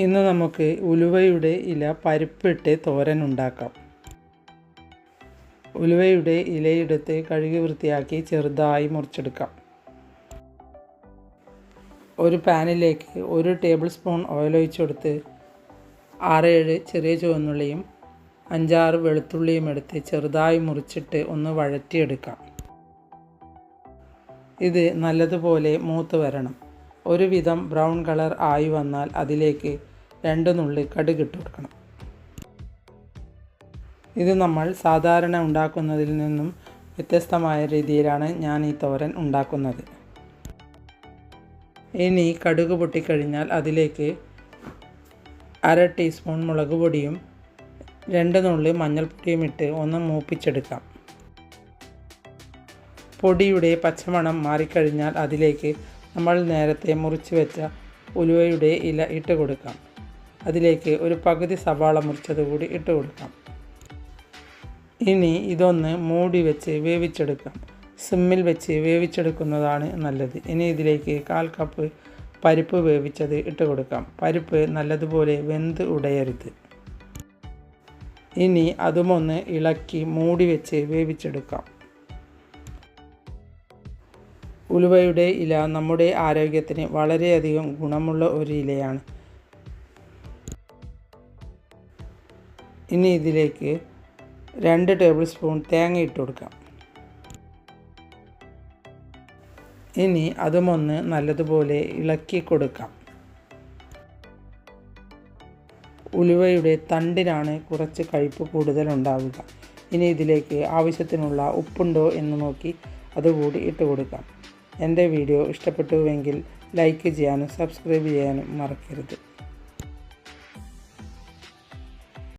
ഇന്ന് നമുക്ക് ഉലുവയുടെ ഇല പരിപ്പിട്ട് തോരൻ ഉണ്ടാക്കാം. ഉലുവയുടെ ഇലയെടുത്ത് കഴുകി വൃത്തിയാക്കി ചെറുതായി മുറിച്ചെടുക്കാം. ഒരു പാനിലേക്ക് 1 ടേബിൾ സ്പൂൺ ഓയിൽ ഒഴിച്ചു കൊടുത്ത് 6-7 ചെറിയ ചുവന്നുള്ളിയും 5-6 വെളുത്തുള്ളിയും എടുത്ത് ചെറുതായി മുറിച്ചിട്ട് ഒന്ന് വഴറ്റിയെടുക്കാം. ഇത് നല്ലതുപോലെ മൂത്ത് വരണം. ഒരുവിധം ബ്രൗൺ കളർ ആയി വന്നാൽ അതിലേക്ക് 2 നുള്ളി കടുക് ഇട്ട് കൊടുക്കണം. ഇത് നമ്മൾ സാധാരണ ഉണ്ടാക്കുന്നതിൽ നിന്നും വ്യത്യസ്തമായ രീതിയിലാണ് ഞാൻ ഈ തോരൻ ഉണ്ടാക്കുന്നത്. ഇനി കടുക് പൊട്ടിക്കഴിഞ്ഞാൽ അതിലേക്ക് 1/2 ടീസ്പൂൺ മുളക് പൊടിയും 2 നുള്ളി മഞ്ഞൾപ്പൊടിയും ഇട്ട് ഒന്ന് മൂപ്പിച്ചെടുക്കാം. പൊടിയുടെ പച്ചമണം മാറിക്കഴിഞ്ഞാൽ അതിലേക്ക് നമ്മൾ നേരത്തെ മുറിച്ച് വെച്ച ഉലുവയുടെ ഇല ഇട്ട് കൊടുക്കാം. അതിലേക്ക് ഒരു പകുതി സവാള മുറിച്ചത് കൂടി ഇട്ട് കൊടുക്കാം. ഇനി ഇതൊന്ന് മൂടി വെച്ച് വേവിച്ചെടുക്കാം. സിമ്മിൽ വെച്ച് വേവിച്ചെടുക്കുന്നതാണ് നല്ലത്. ഇനി ഇതിലേക്ക് 1/4 കപ്പ് പരിപ്പ് വേവിച്ചത് ഇട്ട് കൊടുക്കാം. പരിപ്പ് നല്ലതുപോലെ വെന്ത് ഉടയരുത്. ഇനി അതുമൊന്ന് ഇളക്കി മൂടി വെച്ച് വേവിച്ചെടുക്കാം. ഉലുവയുടെ ഇല നമ്മുടെ ആരോഗ്യത്തിന് വളരെയധികം ഗുണമുള്ള ഒരു ഇലയാണ്. ഇനി ഇതിലേക്ക് 2 ടേബിൾ സ്പൂൺ തേങ്ങ ഇട്ട് കൊടുക്കാം. ഇനി അതുമൊന്ന് നല്ലതുപോലെ ഇളക്കി കൊടുക്കാം. ഉലുവയുടെ തണ്ടിനാണ് കുറച്ച് കയ്പ്പ് കൂടുതൽ ഉണ്ടാവുക. ഇനി ഇതിലേക്ക് ആവശ്യത്തിനുള്ള ഉപ്പുണ്ടോ എന്ന് നോക്കി അതുകൂടി ഇട്ട് കൊടുക്കാം. എൻ്റെ വീഡിയോ ഇഷ്ടപ്പെട്ടുവെങ്കിൽ ലൈക്ക് ചെയ്യാനും സബ്സ്ക്രൈബ് ചെയ്യാനും മറക്കരുത്.